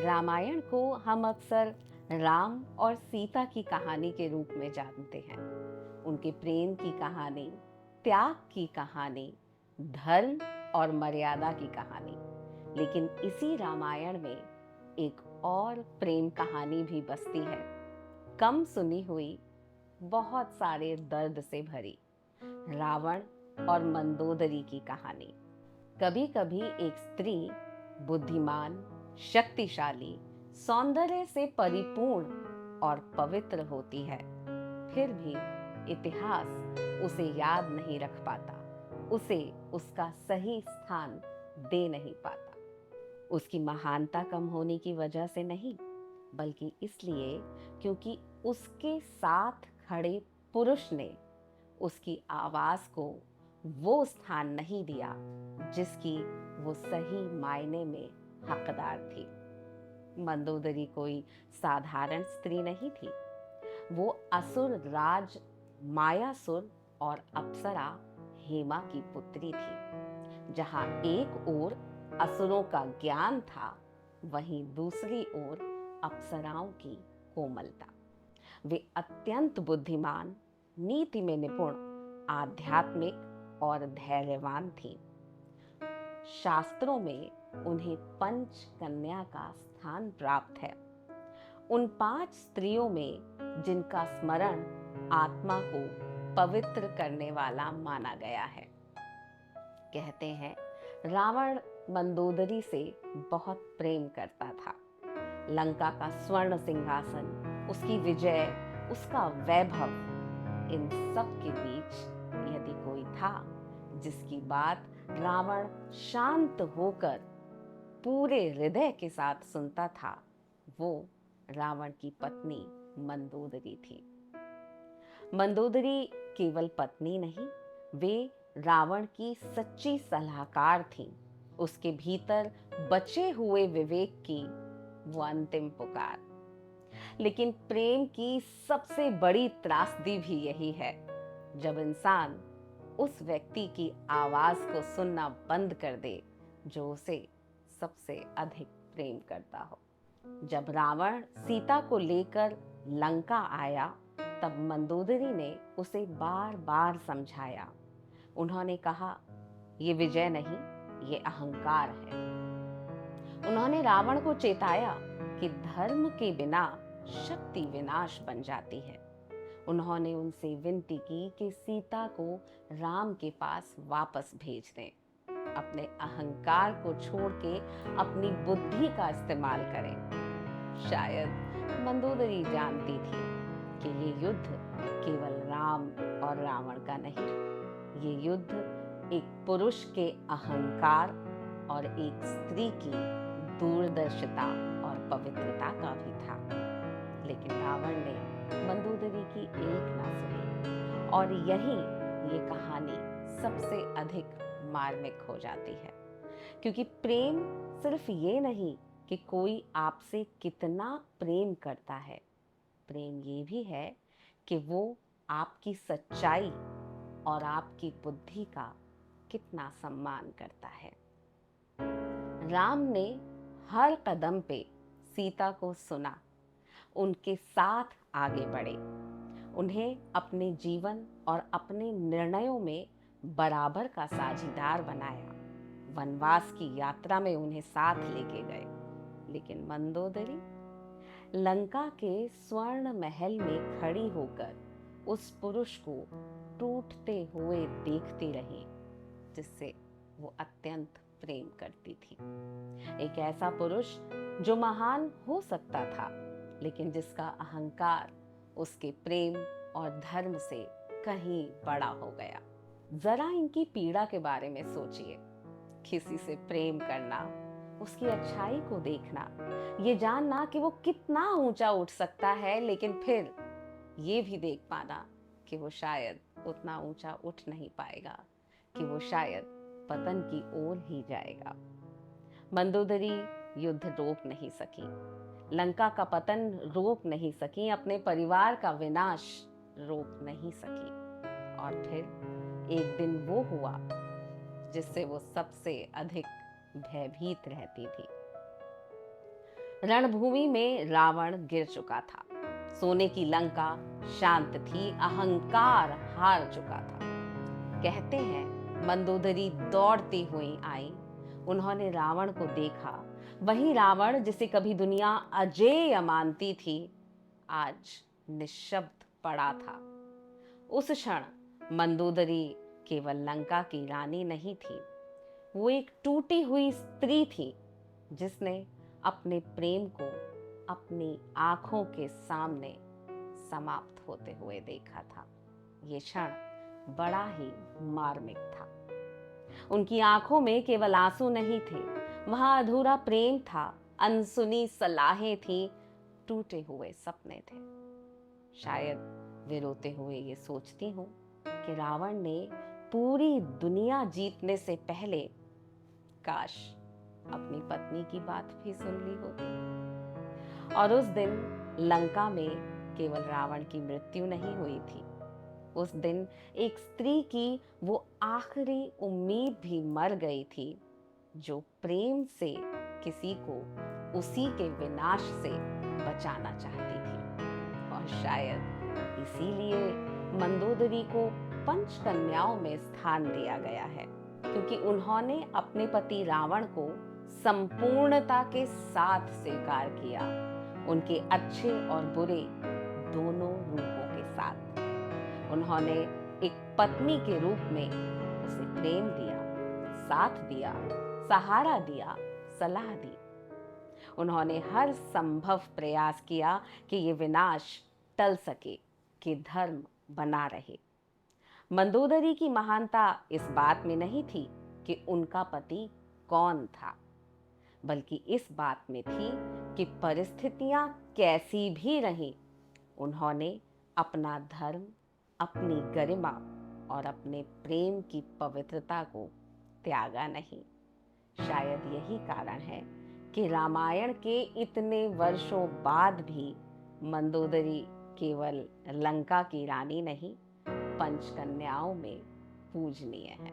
रामायण को हम अक्सर राम और सीता की कहानी के रूप में जानते हैं। उनके प्रेम की कहानी, त्याग की कहानी, धर्म और मर्यादा की कहानी। लेकिन इसी रामायण में एक और प्रेम कहानी भी बसती है, कम सुनी हुई, बहुत सारे दर्द से भरी, रावण और मंदोदरी की कहानी। कभी कभी एक स्त्री बुद्धिमान, शक्तिशाली, सौंदर्य से परिपूर्ण और पवित्र होती है, फिर भी इतिहास उसे याद नहीं रख पाता, उसे उसका सही स्थान दे नहीं पाता। उसकी महानता कम होने की वजह से नहीं, बल्कि इसलिए क्योंकि उसके साथ खड़े पुरुष ने उसकी आवाज को वो स्थान नहीं दिया जिसकी वो सही मायने में हकदार थी। मंदोदरी कोई साधारण स्त्री नहीं थी। वो असुर राज मायासुर और अप्सरा हेमा की पुत्री थी। जहां एक ओर असुरों का ज्ञान था, वहीं दूसरी ओर अप्सराओं की कोमलता। वे अत्यंत बुद्धिमान, नीति में निपुण, आध्यात्मिक और धैर्यवान थीं। शास्त्रों में उन्हें पंच कन्या का स्थान प्राप्त है, उन 5 स्त्रियों में जिनका स्मरण आत्मा को पवित्र करने वाला माना गया है। कहते हैं रावण मंदोदरी से बहुत प्रेम करता था। लंका का स्वर्ण सिंहासन, उसकी विजय, उसका वैभव, इन सब के बीच यदि कोई था जिसकी बात रावण शांत होकर पूरे हृदय के साथ सुनता था, वो रावण की पत्नी मंदोदरी थी। मंदोदरी केवल पत्नी नहीं, वे रावण की सच्ची सलाहकार थीं। उसके भीतर बचे हुए विवेक की वो अंतिम पुकार। लेकिन प्रेम की सबसे बड़ी त्रासदी भी यही है, जब इंसान उस व्यक्ति की आवाज को सुनना बंद कर दे जो उसे सबसे अधिक प्रेम करता हो। जब रावण सीता को लेकर लंका आया, तब मंदोदरी ने उसे बार बार समझाया। उन्होंने कहा, ये विजय नहीं, ये अहंकार है। उन्होंने रावण को चेताया कि धर्म के बिना शक्ति विनाश बन जाती है। उन्होंने उनसे विनती की कि सीता को राम के पास वापस भेज दें, अपने अहंकार को छोड़ के अपनी बुद्धि का इस्तेमाल करें। शायद मंदोदरी जानती थी कि ये युद्ध केवल राम और रावण का नहीं, ये युद्ध एक पुरुष के अहंकार और एक स्त्री की दूरदर्शिता और पवित्रता का भी था। लेकिन रावण ने मंदोदरी की एक ना सुनी, और यही ये कहानी सबसे अधिक मार्मिक हो जाती है। क्योंकि प्रेम सिर्फ ये नहीं कि कोई आपसे कितना प्रेम करता है, प्रेम ये भी है कि वो आपकी सच्चाई और आपकी बुद्धि का कितना सम्मान करता है। राम ने हर कदम पे सीता को सुना, उनके साथ आगे बढ़े, उन्हें अपने जीवन और अपने निर्णयों में बराबर का साझीदार बनाया। वनवास की यात्रा में उन्हें साथ लेके गए। लेकिन मंदोदरी लंका के स्वर्ण महल में खड़ी होकर उस पुरुष को टूटते हुए देखती रही जिससे वो अत्यंत प्रेम करती थी। एक ऐसा पुरुष जो महान हो सकता था, लेकिन जिसका अहंकार उसके प्रेम और धर्म से कहीं बड़ा हो गया। जरा इनकी पीड़ा के बारे में सोचिए। किसी से प्रेम करना, उसकी अच्छाई को देखना, ये जानना कि वो कितना ऊंचा उठ सकता है, लेकिन फिर ये भी देख पाना कि वो शायद उतना ऊंचा उठ नहीं पाएगा, कि वो शायद पतन की ओर ही जाएगा। मंदोदरी युद्ध रोक नहीं सकी, लंका का पतन रोक नहीं सकी, अपने परिवार का विनाश रोक नहीं सकी। और फिर एक दिन वो हुआ जिससे वो सबसे अधिक भयभीत रहती थी। रणभूमि में रावण गिर चुका था। सोने की लंका शांत थी, अहंकार हार चुका था। कहते हैं मंदोदरी दौड़ती हुई आई, उन्होंने रावण को देखा। वही रावण जिसे कभी दुनिया अजेय मानती थी, आज निशब्द पड़ा था। उस क्षण मंदोदरी केवल लंका की रानी नहीं थी, वो एक टूटी हुई स्त्री थी जिसने अपने प्रेम को अपनी आंखों के सामने समाप्त होते हुए देखा था। ये क्षण बड़ा ही मार्मिक था। उनकी आंखों में केवल आंसू नहीं थे, वहां अधूरा प्रेम था, अनसुनी सलाहें थी, टूटे हुए सपने थे। शायद वे रोते हुए ये सोचती हूँ कि रावण ने पूरी दुनिया जीतने से पहले काश अपनी पत्नी की बात भी सुन ली होती। और उस दिन लंका में केवल रावण की मृत्यु नहीं हुई थी, उस दिन एक स्त्री की वो आखिरी उम्मीद भी मर गई थी जो प्रेम से किसी को उसी के विनाश से बचाना चाहती थी। और शायद इसीलिए मंदोदरी को पंचकन्याओं में स्थान दिया गया है, क्योंकि उन्होंने अपने पति रावण को संपूर्णता के साथ स्वीकार किया, उनके अच्छे और बुरे दोनों रूपों के साथ। उन्होंने एक पत्नी के रूप में उसे प्रेम दिया, साथ दिया, सहारा दिया, सलाह दी। उन्होंने हर संभव प्रयास किया कि ये विनाश टल सके, कि धर्म बना रहे। मंदोदरी की महानता इस बात में नहीं थी कि उनका पति कौन था, बल्कि इस बात में थी कि परिस्थितियां कैसी भी रहीं, उन्होंने अपना धर्म, अपनी गरिमा और अपने प्रेम की पवित्रता को त्यागा नहीं। शायद यही कारण है कि रामायण के इतने वर्षों बाद भी मंदोदरी केवल लंका की रानी नहीं, पंचकन्याओं में पूजनीय है।